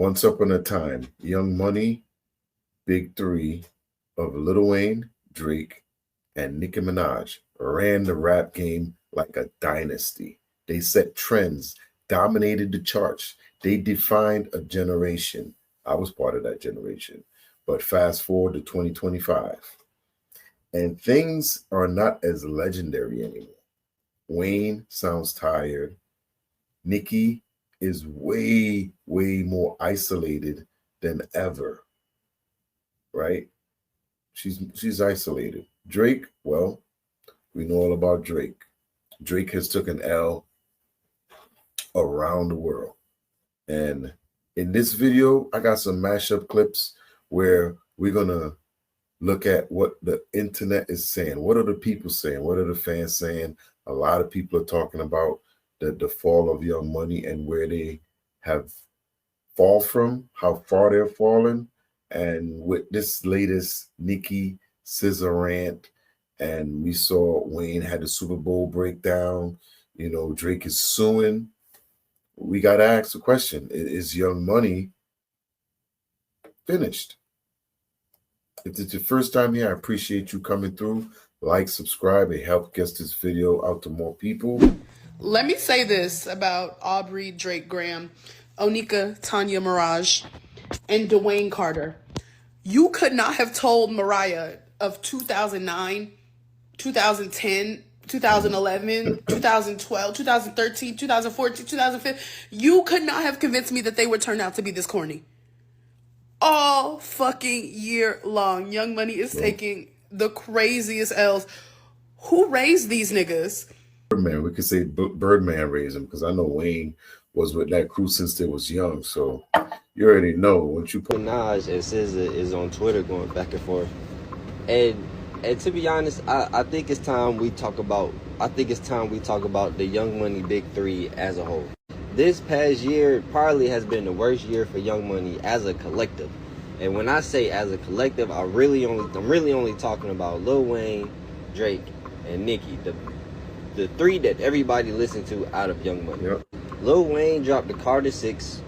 Once upon a time, Young Money, Big Three of Lil Wayne, Drake, and Nicki Minaj ran the rap game like a dynasty. They set trends, dominated the charts. They defined a generation. I was part of that generation. But fast forward to 2025, and things are not as legendary anymore. Wayne sounds tired. Nicki is way, way more isolated than ever, right? She's isolated. Drake, well, we know all about Drake. Drake has took an L around the world. And in this video, I got some mashup clips where we're gonna look at what the internet is saying. What are the people saying? What are the fans saying? A lot of people are talking about the fall of Young Money and where they have fall from, how far they're fallen. And with this latest Nicki scissor rant, and we saw Wayne had the Super Bowl breakdown, you know, Drake is suing. We got to ask the question, is Young Money finished? If it's your first time here, I appreciate you coming through. Like, subscribe, it helps get this video out to more people. Let me say this about Aubrey, Drake Graham, Onika, Tanya Mirage, and Dwayne Carter. You could not have told Mariah of 2009, 2010, 2011, 2012, 2013, 2014, 2015. You could not have convinced me that they would turn out to be this corny. All fucking year long, Young Money is taking the craziest L's. Who raised these niggas? Birdman, we could say Birdman raised him, because I know Wayne was with that crew since they was young. So you already know what you put. Minaj and SZA is on Twitter going back and forth, and to be honest, I think it's time we talk about. The Young Money Big Three as a whole. This past year probably has been the worst year for Young Money as a collective. And when I say as a collective, I'm really only talking about Lil Wayne, Drake, and Nicki, the three that everybody listened to out of Young Money. Yep. Lil Wayne dropped the Carter 6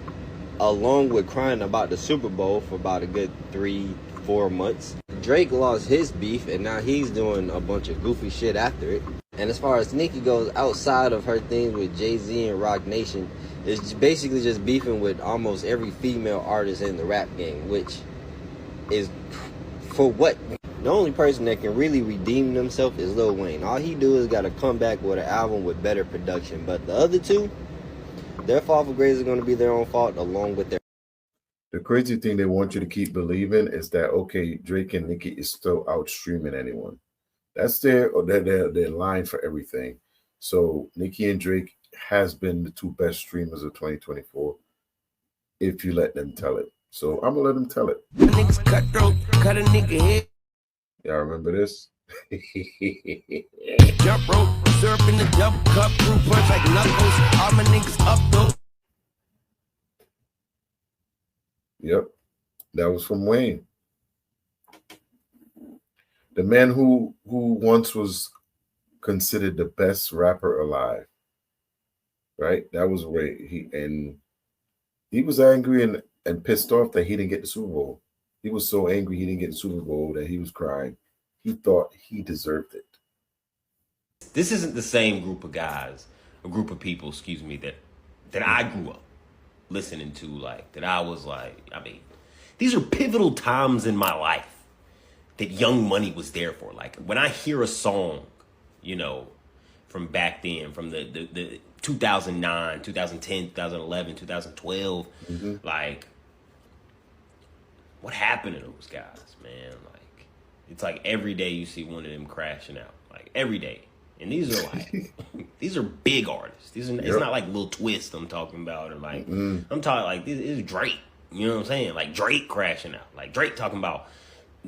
along with crying about the Super Bowl for about a good 3-4 months. Drake lost his beef and now he's doing a bunch of goofy shit after it. And as far as Nicki goes, outside of her things with Jay-Z and Roc Nation, it's basically just beefing with almost every female artist in the rap game, which is for what? The only person that can really redeem themselves is Lil Wayne. All he do is got to come back with an album with better production. But the other two, their fall for grace is going to be their own fault along with their... The crazy thing they want you to keep believing is that, okay, Drake and Nicki is still out streaming anyone. That's their line for everything. So Nicki and Drake has been the two best streamers of 2024, if you let them tell it. So I'm gonna let them tell it. Niggas cutthroat, cut a nigga head. Y'all remember this? Jump rope, syrup in the double cup, fruit punch like knuckles. All my niggas up though. Yep, that was from Wayne. The man who once was considered the best rapper alive, right? That was Wayne. He was angry and pissed off that he didn't get the Super Bowl. He was so angry he didn't get the Super Bowl that he was crying. He thought he deserved it. This isn't the same group of guys, a group of people, excuse me, that I grew up listening to, like, that I was like, I mean, these are pivotal times in my life that Young Money was there for. Like, when I hear a song, you know, from back then, from the 2009, 2010, 2011, 2012, like, what happened to those guys, man? Like, it's like every day you see one of them crashing out, like every day. And these are like, these are big artists. These are, it's not like Lil Twist I'm talking about, or like, I'm talking like, this is Drake. You know what I'm saying? Like Drake crashing out. Like Drake talking about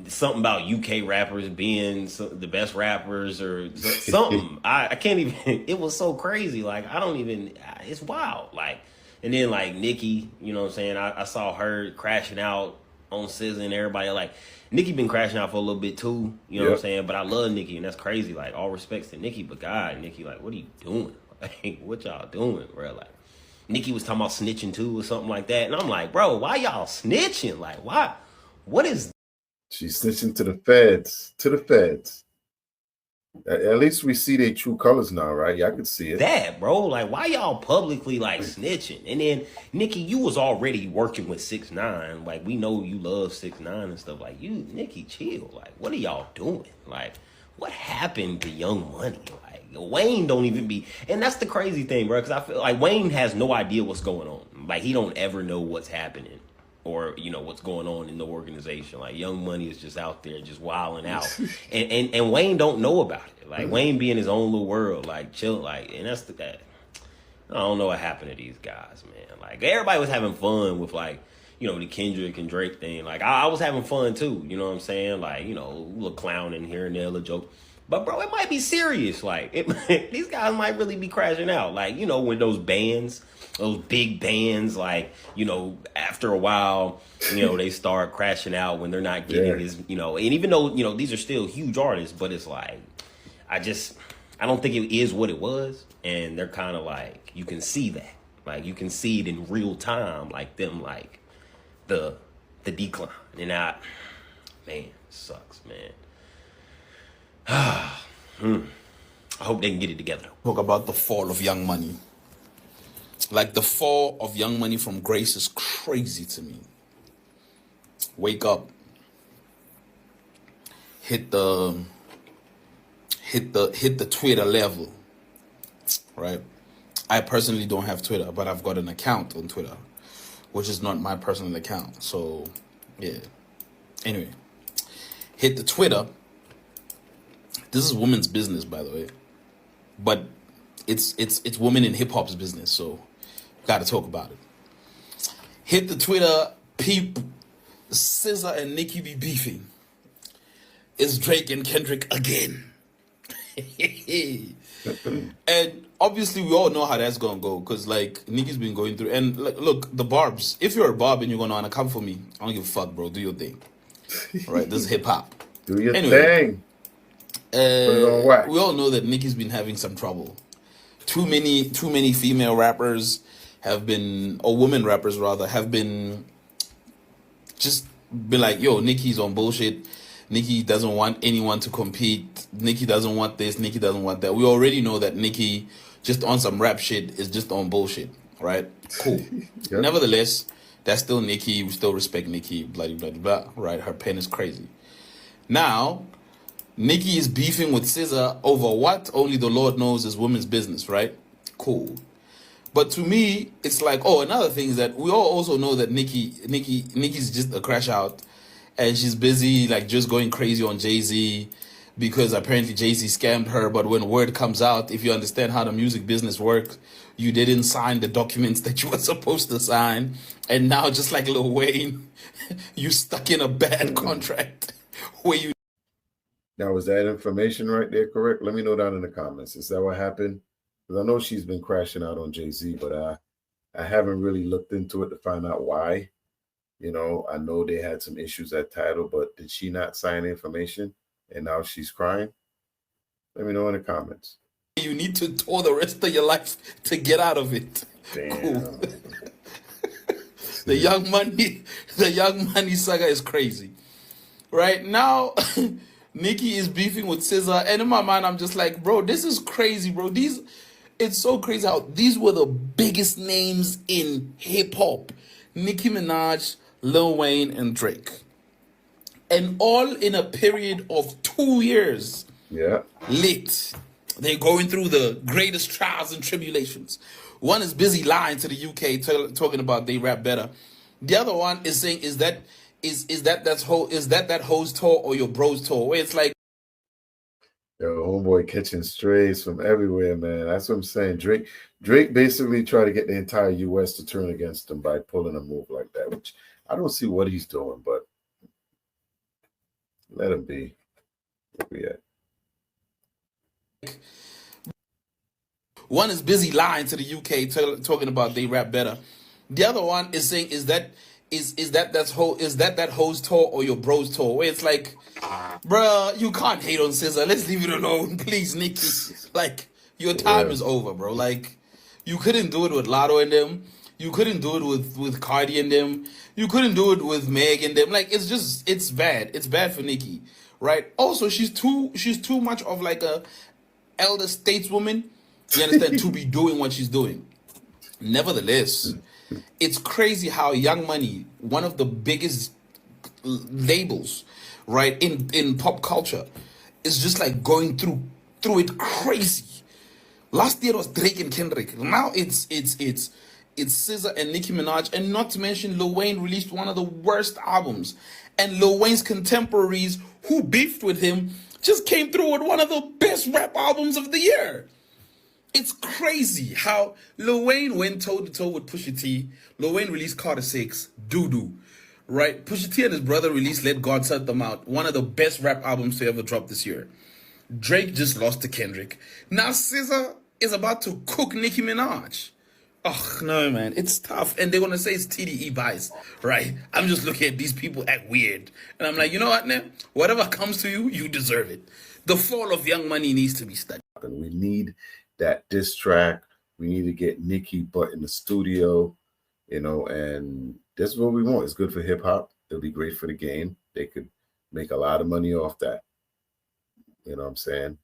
something about UK rappers being the best rappers or something. I can't even, it was so crazy. Like, I don't even, it's wild. Like, and then like Nicki, you know what I'm saying? I saw her crashing out on SZA and everybody. Like, Nicki been crashing out for a little bit too, you know what I'm saying? But I love Nicki, and that's crazy. Like, all respects to Nicki, but God, Nicki, like, what are you doing? Like, what y'all doing, bro? Like, Nicki was talking about snitching too or something like that. And I'm like, bro, why y'all snitching? Like, why? What is She's snitching to the feds. To the feds. At least we see their true colors now, right? Yeah, I could see it. that, bro? Like, why y'all publicly like snitching? And then Nicki, you was already working with 6ix9ine. Like, we know you love 6ix9ine and stuff. Like, you, Nicki, chill. Like, what are y'all doing? Like, what happened to Young Money? Like, Wayne don't even be, and that's the crazy thing, bro. Because I feel like Wayne has no idea what's going on. Like, he don't ever know what's happening, or what's going on in the organization. Like, Young Money is just out there just wilding out, and Wayne don't know about it. Like, Wayne be in his own little world, like chill, like, and that's that. I don't know what happened to these guys, man. Like, everybody was having fun with like the Kendrick and Drake thing. Like, I was having fun too. You know what I'm saying? Like, a little clowning here and there, a little joke. But bro, it might be serious. Like, these guys might really be crashing out. Like, when those bands, those big bands, like, after a while, they start crashing out when they're not getting his, and even though, these are still huge artists, but it's like, I don't think it is what it was. And they're kind of like, you can see that. Like, you can see it in real time, like them, like the decline. And man, it sucks, man. I hope they can get it together. Talk about the fall of Young Money. Like, the fall of Young Money from grace is crazy to me. Wake up. Hit the Twitter level. Right? I personally don't have Twitter, but I've got an account on Twitter, which is not my personal account. So, yeah. Anyway, hit the Twitter. This is women's business, by the way, but it's women in hip hop's business, so got to talk about it. Hit the Twitter, peep. SZA and Nicki be beefing. It's Drake and Kendrick again. And obviously we all know how that's gonna go, because like Nicki's been going through, and like, look, the barbs, if you're a barb and you're gonna wanna come for me, I don't give a fuck, bro. Do your thing. All right, this is hip hop. Do your thing. Put it on wax. We all know that Nicki's been having some trouble. Too many female rappers have been, or women rappers rather, have been like, yo, Nicki's on bullshit. Nicki doesn't want anyone to compete. Nicki doesn't want this. Nicki doesn't want that. We already know that Nicki, just on some rap shit, is just on bullshit, right? Cool. Yep. Nevertheless, that's still Nicki. We still respect Nicki, blah, blah, blah, right? Her pen is crazy. Now, Nicki is beefing with SZA over what only the Lord knows is women's business, right? Cool. But to me, it's like, oh, another thing is that we all also know that Nicki's just a crash out, and she's busy like just going crazy on Jay-Z because apparently Jay-Z scammed her. But when word comes out, if you understand how the music business works, you didn't sign the documents that you were supposed to sign, and now just like Lil Wayne, you stuck in a bad contract where you. Now, is that information right there correct? Let me know down in the comments. Is that what happened? Because I know she's been crashing out on Jay-Z, but I haven't really looked into it to find out why. I know they had some issues at Tidal, but did she not sign information and now she's crying? Let me know in the comments. You need to tour the rest of your life to get out of it. Damn. Cool. The Young Money saga is crazy. Right now, Nicki is beefing with SZA, and in my mind, I'm just like, bro, this is crazy, bro. It's so crazy how these were the biggest names in hip hop: Nicki Minaj, Lil Wayne, and Drake, and all in a period of 2 years. Yeah, lit. They're going through the greatest trials and tribulations. One is busy lying to the UK, talking about they rap better. The other one is saying, is that hoes tour or your bros tour? Where it's like, yo, homeboy catching strays from everywhere, man. That's what I'm saying. Drake basically tried to get the entire US to turn against him by pulling a move like that, which I don't see what he's doing, but let him be. Where we at? One is busy lying to the UK, talking about they rap better. The other one is saying, is that hoes tour or your bros tour? Where it's like, bruh, you can't hate on SZA. Let's leave it alone, please, Nicki. Like, your time is over, bro. Like, You couldn't do it with Lotto and them. You couldn't do it with Cardi and them. You couldn't do it with Meg and them. Like, it's bad. It's bad for Nicki, right? Also, she's too much of like a elder stateswoman. You understand? To be doing what she's doing. Nevertheless, it's crazy how Young Money, one of the biggest labels, right, in pop culture, is just like going through it crazy. Last year it was Drake and Kendrick. Now it's SZA and Nicki Minaj, and not to mention Lil Wayne released one of the worst albums, and Lil Wayne's contemporaries who beefed with him just came through with one of the best rap albums of the year. It's crazy how Lil Wayne went toe to toe with Pusha T. Lil Wayne released Carter 6, Doo Doo, right? Pusha T and his brother released Let God Set Them Out, one of the best rap albums to ever drop this year. Drake just lost to Kendrick. Now SZA is about to cook Nicki Minaj. Oh, no, man. It's tough. And they're going to say it's TDE bias, right? I'm just looking at these people act weird. And I'm like, you know what, man? Whatever comes to you, you deserve it. The fall of Young Money needs to be studied. And we need that diss track. We need to get Nicki butt in the studio, and that's what we want. It's good for hip hop. It'll be great for the game. They could make a lot of money off that. You know what I'm saying?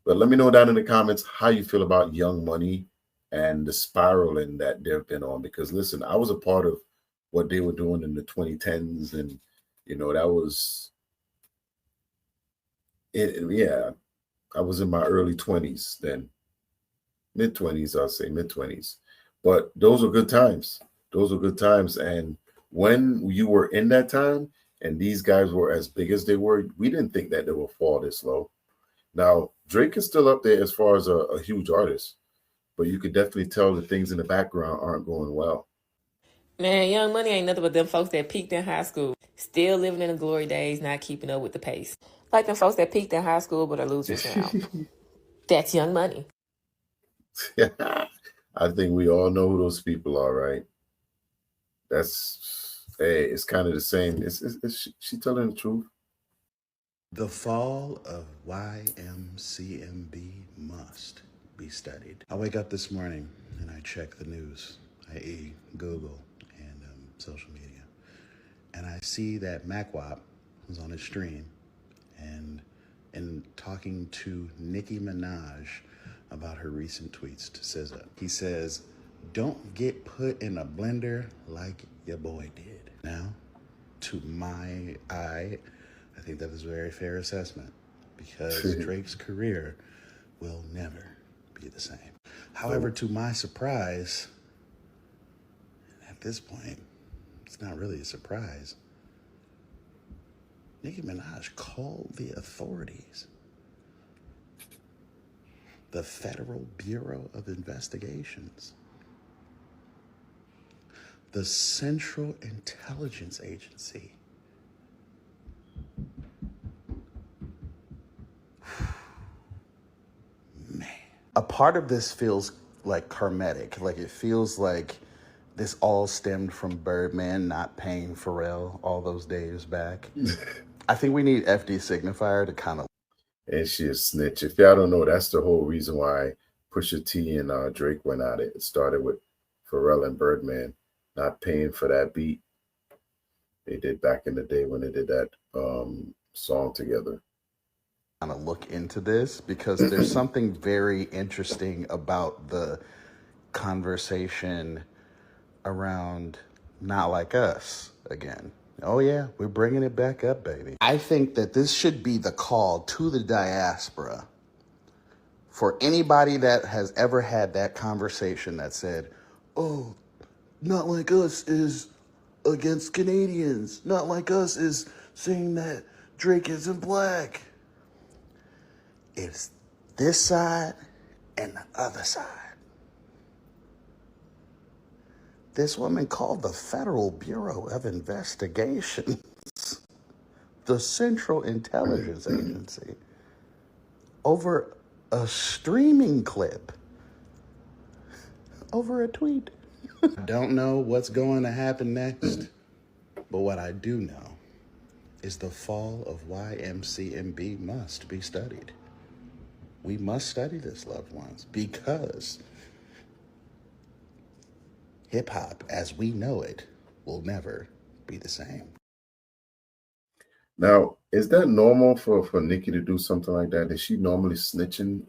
But let me know down in the comments how you feel about Young Money and the spiraling that they've been on. Because listen, I was a part of what they were doing in the 2010s, and that was it. Yeah, I was in my early 20s then, mid-20s, I'll say mid-20s. But those were good times. Those were good times. And when you were in that time and these guys were as big as they were, we didn't think that they would fall this low. Now, Drake is still up there as far as a huge artist, but you could definitely tell the things in the background aren't going well. Man, Young Money ain't nothing but them folks that peaked in high school, still living in the glory days, not keeping up with the pace. Like them folks that peaked in high school but are losers now. That's Young Money. I think we all know who those people are, right? It's kind of the same. Is she telling the truth? The fall of YMCMB must be studied. I wake up this morning and I check the news, i.e. Google and social media, and I see that MacWap was on his stream and talking to Nicki Minaj about her recent tweets to SZA. He says, "Don't get put in a blender like your boy did." Now, to my eye, I think that is a very fair assessment, because Drake's career will never be the same. However, to my surprise, at this point, it's not really a surprise, Nicki Minaj called the authorities, the Federal Bureau of Investigations, the Central Intelligence Agency, man. A part of this feels like karmatic. Like, it feels like this all stemmed from Birdman not paying Pharrell all those days back. I think we need FD Signifier to kind of... And she a snitch. If y'all don't know, that's the whole reason why Pusha T and Drake went at it. It started with Pharrell and Birdman not paying for that beat they did back in the day when they did that song together. Kind of look into this, because there's something very interesting about the conversation around Not Like Us again. Oh yeah, we're bringing it back up, baby. I think that this should be the call to the diaspora for anybody that has ever had that conversation that said, "Oh, Not Like Us is against Canadians. Not Like Us is saying that Drake isn't black." It's this side and the other side. This woman called the Federal Bureau of Investigations, the Central Intelligence Agency, over a streaming clip, over a tweet. I don't know what's going to happen next, but what I do know is the fall of YMCMB must be studied. We must study this, loved ones, because hip hop as we know it will never be the same. Now, is that normal for Nicki to do something like that? Is she normally snitching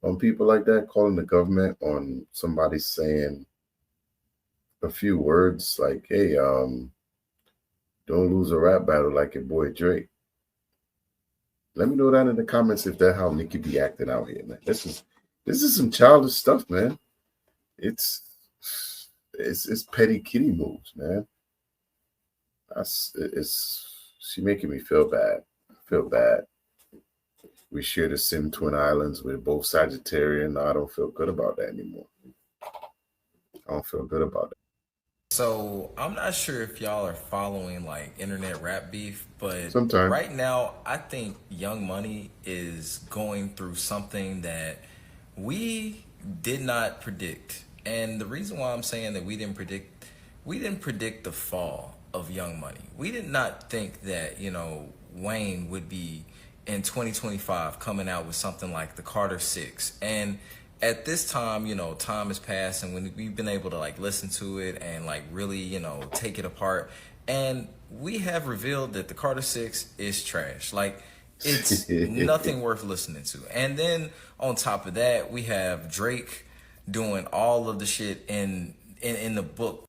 on people like that, calling the government on somebody saying a few words like, hey, don't lose a rap battle like your boy Drake? Let me know that in the comments if that's how Nicki be acting out here, man. This is some childish stuff, man. It's petty kitty moves, man. She making me feel bad. I feel bad. We share the Sim Twin Islands. We're both Sagittarian. I don't feel good about that anymore. I don't feel good about it. So I'm not sure if y'all are following like internet rap beef, but Sometimes. right now I think Young Money is going through something that we did not predict. And the reason why I'm saying that we didn't predict the fall of Young Money. We did not think that, Wayne would be in 2025 coming out with something like the Carter 6. And at this time, time has passed, and when we've been able to like listen to it and like really, take it apart, and we have revealed that the Carter 6 is trash. Like, it's nothing worth listening to. And then on top of that, we have Drake doing all of the shit in the book.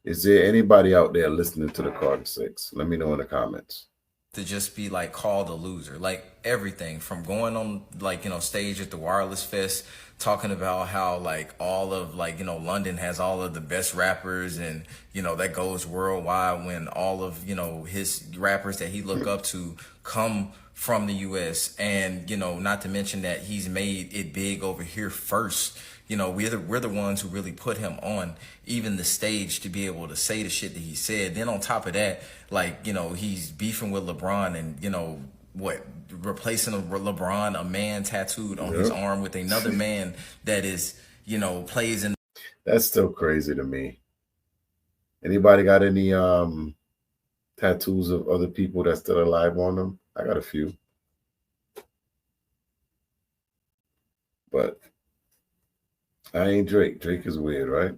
Is there anybody out there listening to the Carter 6? Let me know in the comments. To just be like called a loser, like everything from going on like stage at the Wireless Fest talking about how like all of like London has all of the best rappers, and that goes worldwide when all of his rappers that he look up to come from the US, and not to mention that he's made it big over here first. We're the ones who really put him on even the stage to be able to say the shit that he said. Then on top of that, like, he's beefing with LeBron, and replacing LeBron, a man tattooed on his arm with another man that is, plays in. That's still crazy to me. Anybody got any tattoos of other people that's still alive on them? I got a few. But I ain't Drake. Drake is weird, right?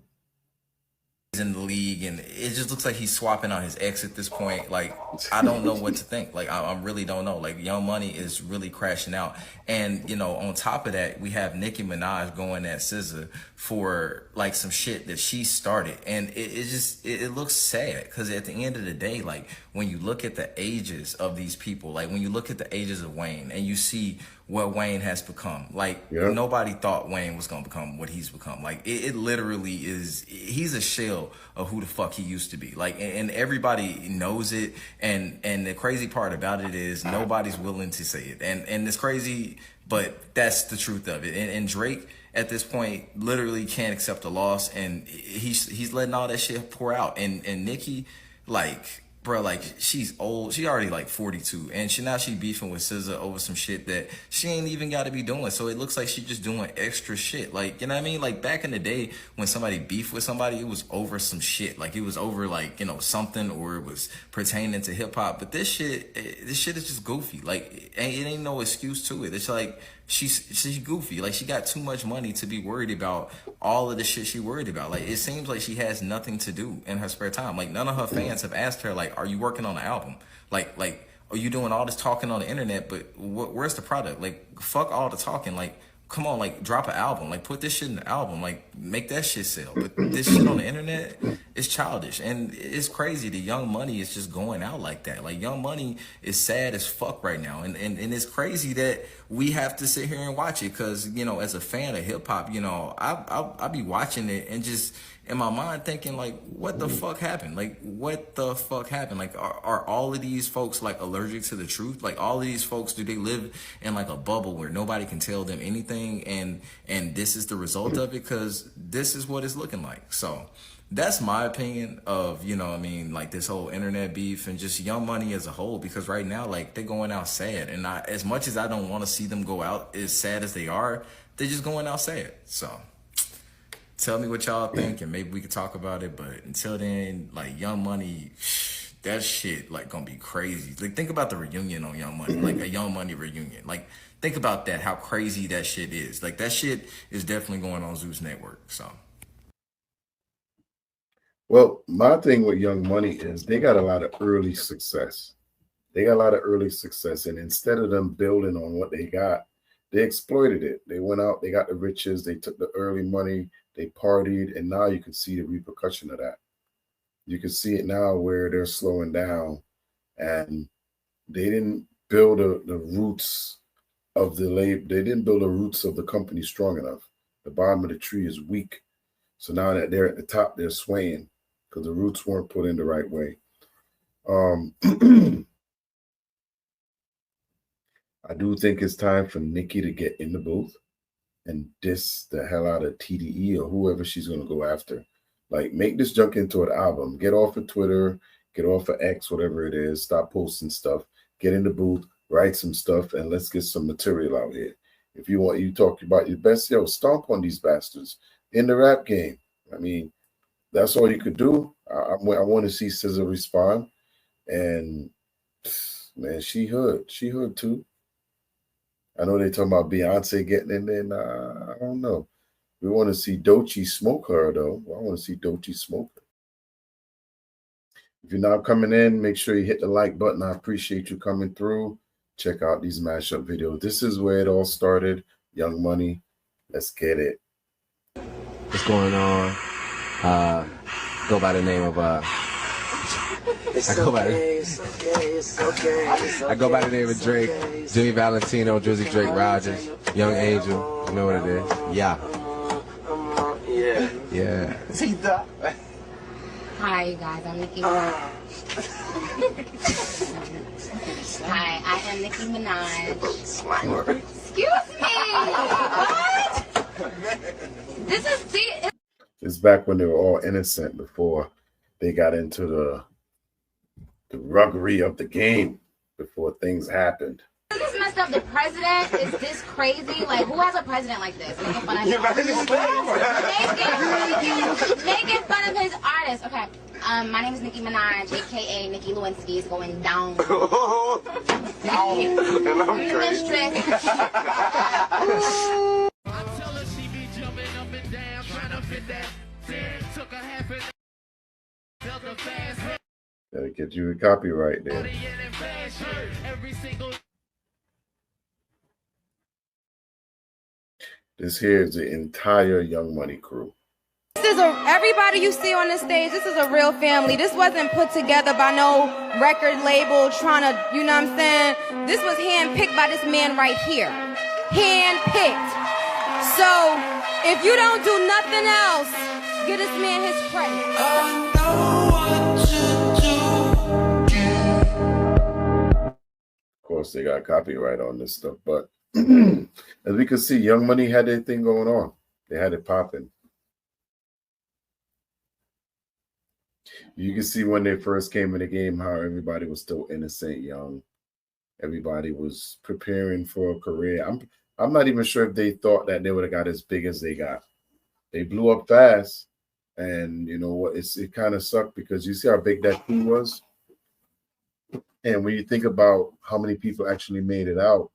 In the league, and it just looks like he's swapping out his ex at this point. Like, I don't know what to think. Like, I really don't know. Like, Young Money is really crashing out. And on top of that, we have Nicki Minaj going at SZA for like some shit that she started, and it looks sad, because at the end of the day, like, when you look at the ages of these people, like when you look at the ages of Wayne and you see what Wayne has become, like, nobody thought Wayne was gonna become what he's become. Like, it literally is. He's a shell of who the fuck he used to be. Like, and everybody knows it. And the crazy part about it is nobody's willing to say it. And it's crazy, but that's the truth of it. And Drake at this point literally can't accept the loss, and he's letting all that shit pour out. And Nicki, like, bro, like, she's old. She already like 42, and she beefing with SZA over some shit that she ain't even got to be doing. So it looks like she just doing extra shit. Like, you know what I mean? Like, back in the day when somebody beefed with somebody, it was over some shit. Like, it was over like something, or it was pertaining to hip hop. But this shit is just goofy. Like, it ain't no excuse to it. It's like she's goofy. Like, she got too much money to be worried about all of the shit she worried about. Like, it seems like she has nothing to do in her spare time. Like, none of her fans have asked her, like, are you working on an album? Like, are you doing all this talking on the internet, but where's the product? Like, fuck all the talking. Like, come on, like, drop an album. Like, put this shit in the album. Like, make that shit sell. But this shit on the internet is childish. And it's crazy that Young Money is just going out like that. Like, Young Money is sad as fuck right now. And it's crazy that we have to sit here and watch it, because, as a fan of hip-hop, I'll be watching it and just in my mind thinking, like, what the fuck happened? Like, what the fuck happened? Like, are all of these folks like allergic to the truth? Like, all of these folks, do they live in like a bubble where nobody can tell them anything, and this is the result of it? Because this is what it's looking like. So that's my opinion of, like, this whole internet beef and just Young Money as a whole, because right now, like, they're going out sad, and as much as I don't want to see them go out as sad as they are, they're just going out sad. So tell me what y'all think, and maybe we could talk about it. But until then, like, Young Money, that shit, like, gonna be crazy. Like, think about the reunion on Young Money, like a Young Money reunion. Like, think about that, how crazy that shit is. Like, that shit is definitely going on Zeus Network. So Well, my thing with Young Money is they got a lot of early success. They got a lot of early success, and instead of them building on what they got, they exploited it. They went out, they got the riches, they took the early money, they partied, and now you can see the repercussion of that. You can see it now where they're slowing down, and they didn't build the roots of the label. They didn't build the roots of the company strong enough. The bottom of the tree is weak. So now that they're at the top, they're swaying because the roots weren't put in the right way. I do think it's time for Nicki to get in the booth and diss the hell out of TDE or whoever she's going to go after. Like, make this junk into an album. Get off of Twitter, get off of X, whatever it is. Stop posting stuff. Get in the booth, write some stuff, and let's get some material out here. If you want, you talk about your best, yo, stomp on these bastards in the rap game. I mean, that's all you could do. I want to see SZA respond. And, man, she hood too. I know they talking about Beyonce getting in there. Nah, I don't know. We want to see Doechii smoke her, though. I want to see Doechii smoke her. If you're not coming in, make sure you hit the like button. I appreciate you coming through. Check out these mashup videos. This is where it all started. Young Money. Let's get it. What's going on? Go by the name of I go by the name of Drake, Jimmy Valentino, Drizzy Drake Rogers, Young Angel. You know what it is? Yeah. Yeah. Hi, you guys. I'm Nicki. Hi, I am Nicki Minaj. Excuse me. What? This is It's back when they were all innocent before they got into the ruggery of the game, before things happened. Is this messed up? The president is this crazy? Like, who has a president like this? Making fun of making fun of his artists. Okay. My name is Nicki Minaj, aka Nicki Lewinsky, is going down. And I'm crazy. Gotta get you a copyright there. This here is the entire Young Money crew. This is everybody you see on this stage, this is a real family. This wasn't put together by no record label trying to, you know what I'm saying? This was handpicked by this man right here. Handpicked. So, if you don't do nothing else, give this man his credit. I know what to do. Of course, they got copyright on this stuff, but as we can see, Young Money had their thing going on. They had it popping. You can see when they first came in the game how everybody was still innocent, young. Everybody was preparing for a career. I'm not even sure if they thought that they would have got as big as they got. They blew up fast, and you know what? It kind of sucked because you see how big that crew was. And when you think about how many people actually made it out,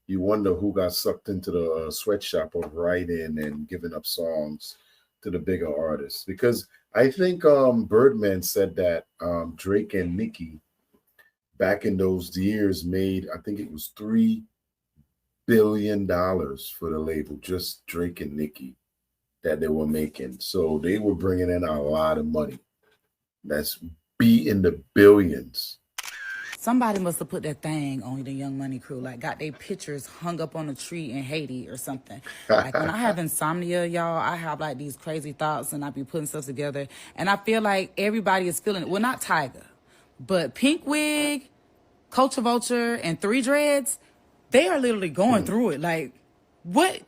you wonder who got sucked into the sweatshop of writing and giving up songs to the bigger artists. Because I think Birdman said that Drake and Nicki back in those years made, I think it was $3 billion for the label, just Drake and Nicki that they were making. So they were bringing in a lot of money. That's in the billions. Somebody must have put that thing on the Young Money crew, like got their pictures hung up on a tree in Haiti or something. Like when I have insomnia, y'all, I have like these crazy thoughts and I be putting stuff together. And I feel like everybody is feeling it. Well, not Tiger, but Pink Wig, Culture Vulture, and Three Dreads, they are literally going through it. Like, what?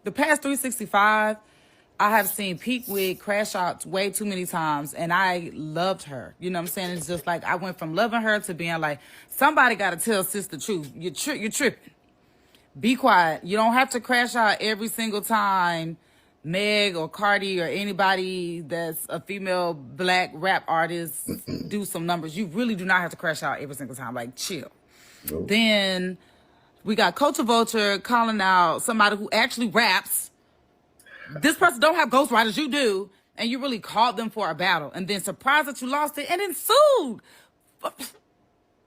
The past 365, I have seen Pink Wig crash out way too many times, and I loved her. You know what I'm saying? It's just like I went from loving her to being like, somebody got to tell sis the truth. You're tripping. Be quiet. You don't have to crash out every single time Meg or Cardi or anybody that's a female black rap artist do some numbers. You really do not have to crash out every single time. Like, chill. Nope. Then we got Culture Vulture calling out somebody who actually raps. This person don't have ghostwriters, you do. and you really called them for a battle and then surprised that you lost it and then sued.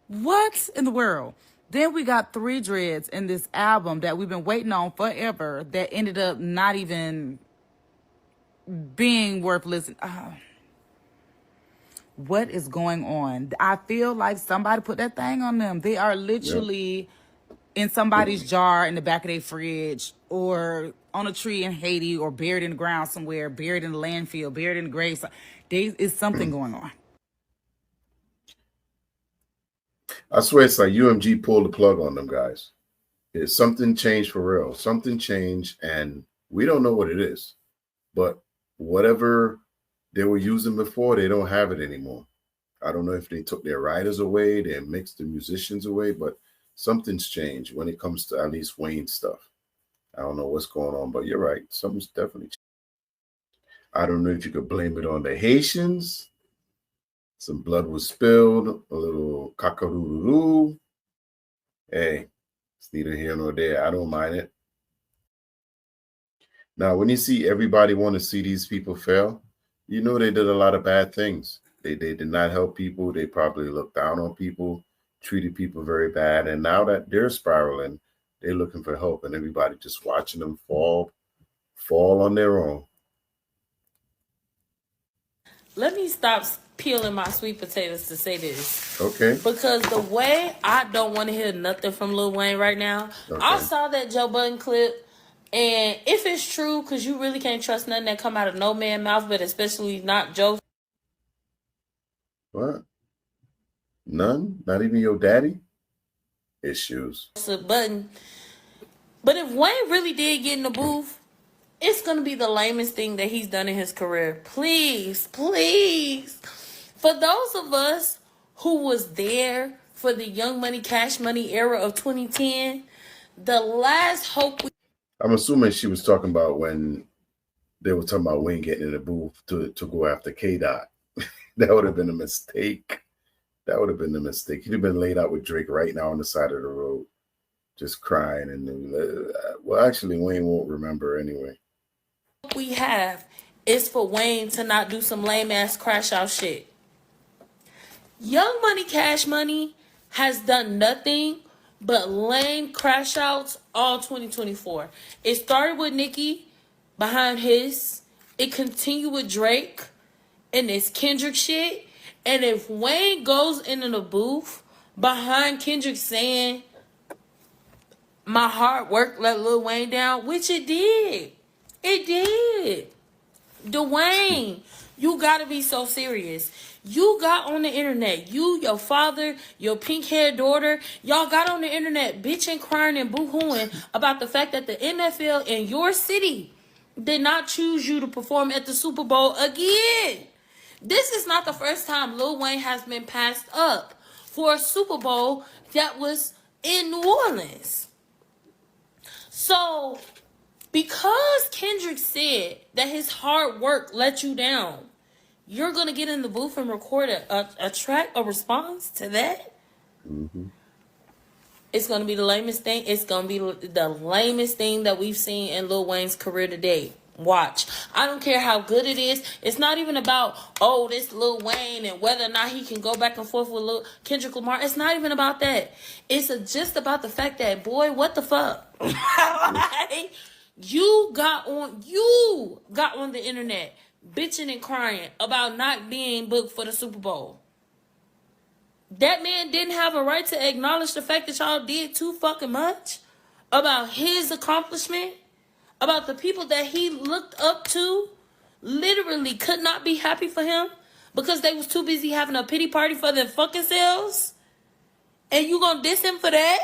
What in the world? Then we got 3 Dreads in this album that we've been waiting on forever that ended up not even being worth listening. What is going on? I feel like somebody put that thing on them. They are literally in somebody's jar in the back of their fridge, or on a tree in Haiti, or buried in the ground somewhere, buried in the landfill, buried in the grave. There is something going on. I swear it's like UMG pulled the plug on them guys. It's something changed for real. Something changed, and we don't know what it is. But whatever they were using before, they don't have it anymore. I don't know if they took their writers away, they mixed the musicians away, but something's changed when it comes to at least Wayne stuff. I don't know what's going on, but you're right. Something's definitely changed. I don't know if you could blame it on the Haitians. Some blood was spilled, a little cock-a-doodle-doo. Hey, it's neither here nor there. I don't mind it. Now, when you see everybody want to see these people fail, you know they did a lot of bad things. They did not help people. They probably looked down on people, treated people very bad. And now that they're spiraling, they're looking for help, and everybody just watching them fall on their own. Let me stop peeling my sweet potatoes to say this. Okay. Because the way I don't want to hear nothing from Lil Wayne right now. Okay. I saw that Joe Budden clip, and if it's true, because you really can't trust nothing that come out of no man's mouth, but especially not Joe. What? None? Not even your daddy? Issues. Budden. But if Wayne really did get in the booth, it's going to be the lamest thing that he's done in his career. Please, please. For those of us who was there for the Young Money, Cash Money era of 2010, the last hope we... I'm assuming she was talking about when they were talking about Wayne getting in the booth to go after K-Dot. That would have been a mistake. That would have been a mistake. He'd have been laid out with Drake right now on the side of the road, just crying. And well, actually, Wayne won't remember anyway. We have is for Wayne to not do some lame ass crash out shit. Young Money, Cash Money has done nothing but lame crash outs all 2024. It started with Nicki behind his. It continued with Drake and this Kendrick shit. And if Wayne goes into the booth behind Kendrick saying, my hard work let Lil Wayne down, which it did. It did. Dwayne, you gotta be so serious. You got on the internet. You, your father, your pink-haired daughter, y'all got on the internet bitching, crying, and boo-hooing about the fact that the NFL in your city did not choose you to perform at the Super Bowl again. This is not the first time Lil Wayne has been passed up for a Super Bowl that was in New Orleans. So, because Kendrick said that his hard work let you down, you're going to get in the booth and record a track, a response to that? Mm-hmm. It's going to be the lamest thing. It's going to be the lamest thing that we've seen in Lil Wayne's career today. Watch. I don't care how good it is. It's not even about, oh, this Lil Wayne and whether or not he can go back and forth with Lil Kendrick Lamar. It's not even about that. It's just about the fact that, boy, what the fuck? Like, you got on the internet bitching and crying about not being booked for the Super Bowl. That man didn't have a right to acknowledge the fact that y'all did too fucking much about his accomplishment, about the people that he looked up to, literally could not be happy for him because they was too busy having a pity party for their fucking selves. And you gonna diss him for that?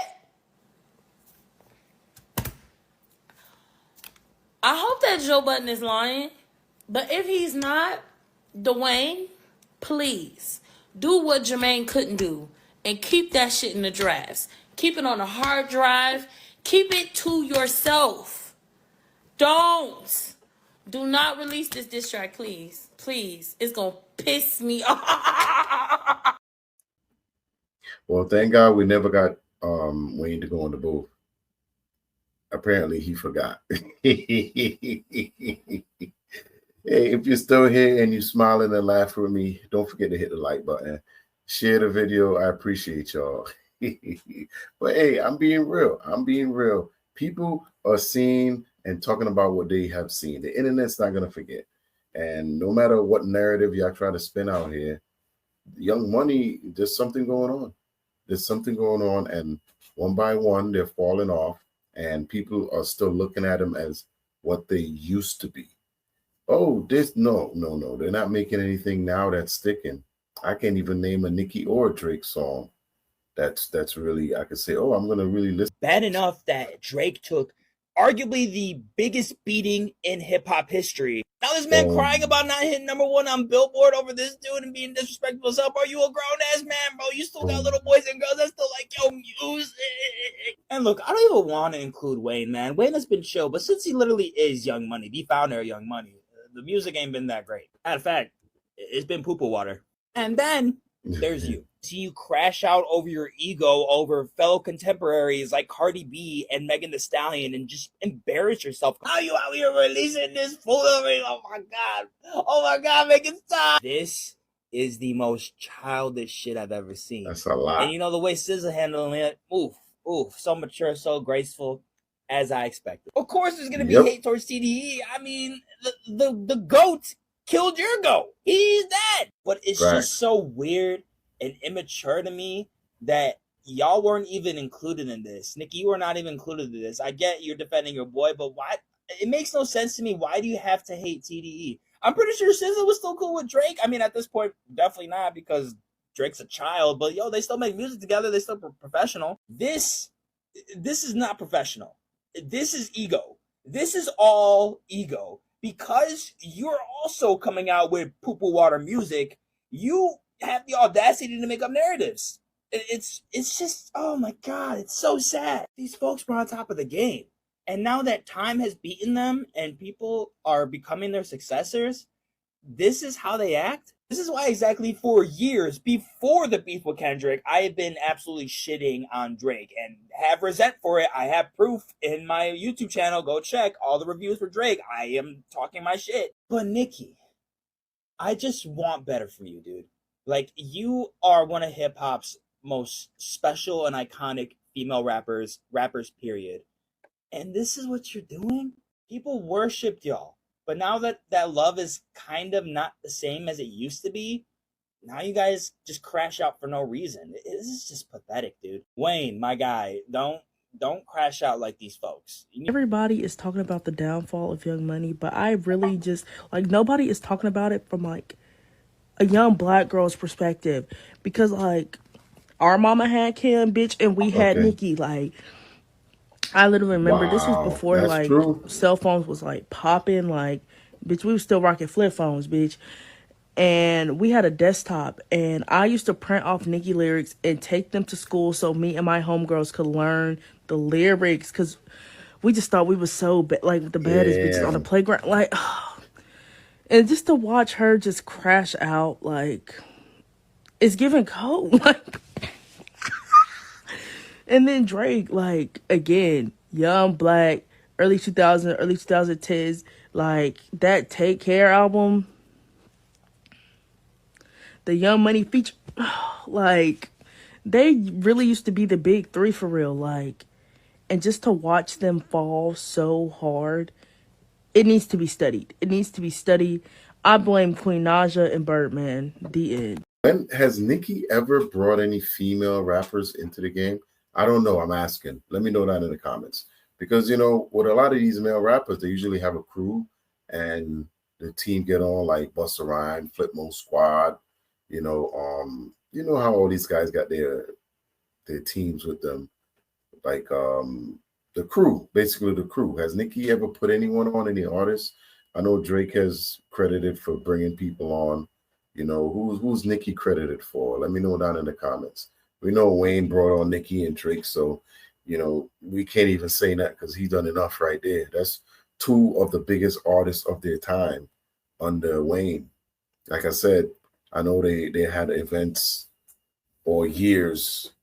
I hope that Joe Budden is lying. But if he's not, Dwayne, please do what Jermaine couldn't do and keep that shit in the drafts. Keep it on a hard drive. Keep it to yourself. Do not release this diss track, please. Please. It's going to piss me off. Well, thank God we never got Wayne to go in the booth. Apparently he forgot. Hey, if you're still here and you smiling and laughing with me, don't forget to hit the like button. Share the video. I appreciate y'all. But hey, I'm being real. I'm being real. People are seeing and talking about what they have seen. The internet's not going to forget. And no matter what narrative y'all try to spin out here, Young Money, there's something going on. There's something going on. And one by one, they're falling off. And people are still looking at them as what they used to be. Oh, this no. They're not making anything now that's sticking. I can't even name a Nicki or a Drake song that's really I could say, oh, I'm gonna really listen. Bad enough that Drake took arguably the biggest beating in hip hop history. Now this man crying about not hitting #1 on Billboard over this dude and being disrespectful. So, bro, you a grown ass man, bro. You still got little boys and girls that still like your music. And look, I don't even want to include Wayne, man. Wayne has been chill, but since he literally is Young Money, the founder of Young Money, the music ain't been that great. Matter of fact, it's been poo-poo water. And then there's you. See you crash out over your ego over fellow contemporaries like Cardi B and Megan Thee Stallion and just embarrass yourself. How you out here releasing this foolery? Oh my God, make it stop. This is the most childish shit I've ever seen. That's a lot. And you know the way SZA handling it, oof, so mature, so graceful, as I expected. Of course there's gonna be hate towards TDE. I mean, the GOAT killed your GOAT. He's dead. But it's just so weird and immature to me that y'all weren't even included in this. Nicki, you were not even included in this. I get you're defending your boy, but why? It makes no sense to me. Why do you have to hate TDE? I'm pretty sure SZA was still cool with Drake. I mean, at this point, definitely not because Drake's a child. But yo, they still make music together. They still professional. This is not professional. This is ego. This is all ego because you're also coming out with poo-poo water music. You have the audacity to make up narratives. It's just, oh my God, it's so sad. These folks were on top of the game. And now that time has beaten them and people are becoming their successors, this is how they act. This is why exactly for years before the beef with Kendrick, I have been absolutely shitting on Drake and have resent for it. I have proof in my YouTube channel. Go check all the reviews for Drake. I am talking my shit. But Nicki, I just want better for you, dude. Like, you are one of hip hop's most special and iconic female rappers, period. And this is what you're doing? People worshipped y'all. But now that that love is kind of not the same as it used to be, now you guys just crash out for no reason. This is just pathetic, dude. Wayne, my guy, don't crash out like these folks. Everybody is talking about the downfall of Young Money, but I really just, like, nobody is talking about it from, like, a young black girl's perspective. Because, like, our mama had Kim, bitch, and we had Nicki. Like, I literally remember this was before, like, cell phones was, like, popping. Like, bitch, we were still rocking flip phones, bitch. And we had a desktop, and I used to print off Nicki lyrics and take them to school so me and my homegirls could learn the lyrics, because we just thought we was so like the baddest bitches on the playground. Like, and just to watch her just crash out, like, it's giving cold. Like, and then Drake, like, again, young, black, early 2010s, like, that Take Care album, the Young Money feature, like, they really used to be the big three for real, like, and just to watch them fall so hard, it needs to be studied. It needs to be studied. I blame Queen Naja and Birdman. The end. When has Nicki ever brought any female rappers into the game? I don't know. I'm asking. Let me know that in the comments. Because, you know, with a lot of these male rappers, they usually have a crew and the team get on, like Busta Rhymes, Flipmode Squad. You know how all these guys got their teams with them. Like the crew, basically the crew. Has Nicki ever put anyone on, any artists? I know Drake has credited for bringing people on. You know, who's Nicki credited for? Let me know down in the comments. We know Wayne brought on Nicki and Drake, so, you know, we can't even say that because he's done enough right there. That's two of the biggest artists of their time under Wayne. Like I said, I know they had events for years.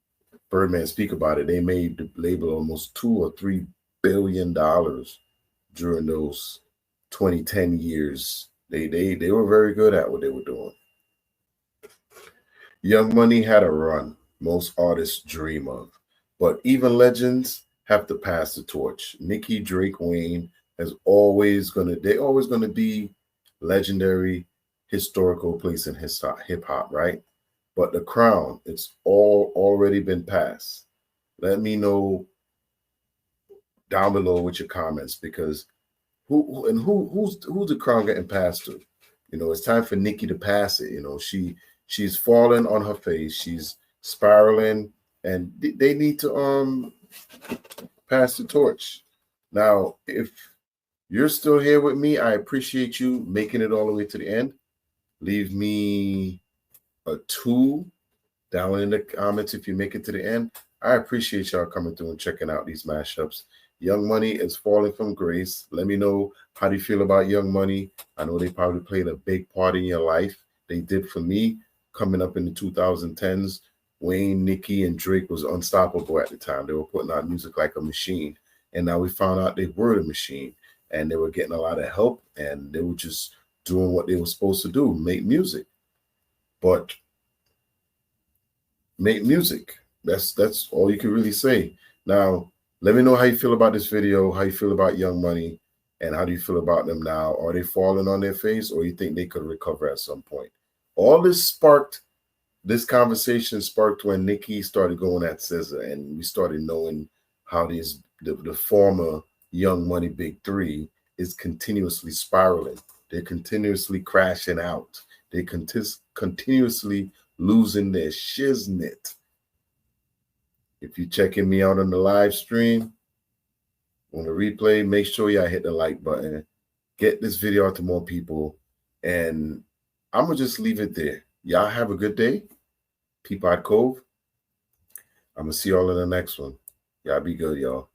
Birdman speak about it. They made the label almost $2 or $3 billion during those 2010 years They were very good at what they were doing. Young Money had a run most artists dream of, but even legends have to pass the torch. Nicki, Drake, Wayne they're always gonna be legendary, historical place in hip hop, right? But the crown, it's all already been passed. Let me know down below with your comments, because who's the crown getting passed to? You know, it's time for Nicki to pass it. You know, she's falling on her face, she's spiraling, and they need to pass the torch. Now, if you're still here with me, I appreciate you making it all the way to the end. Leave me a 2 down in the comments if you make it to the end. I appreciate y'all coming through and checking out these mashups. Young Money is falling from grace. Let me know how do you feel about Young Money. I know they probably played a big part in your life. They did for me coming up in the 2010s. Wayne, Nicki, and Drake was unstoppable at the time. They were putting out music like a machine. And now we found out they were the machine. And they were getting a lot of help. And they were just doing what they were supposed to do, make music. But make music. That's all you can really say. Now, let me know how you feel about this video, how you feel about Young Money, and how do you feel about them now? Are they falling on their face, or you think they could recover at some point? All this conversation sparked when Nicki started going at SZA, and we started knowing how the former Young Money Big Three is continuously spiraling. They're continuously crashing out. They continuously losing their shiznit. If you're checking me out on the live stream, on the replay, make sure y'all hit the like button. Get this video out to more people. And I'm going to just leave it there. Y'all have a good day. Peapod Cove. I'm going to see y'all in the next one. Y'all be good, y'all.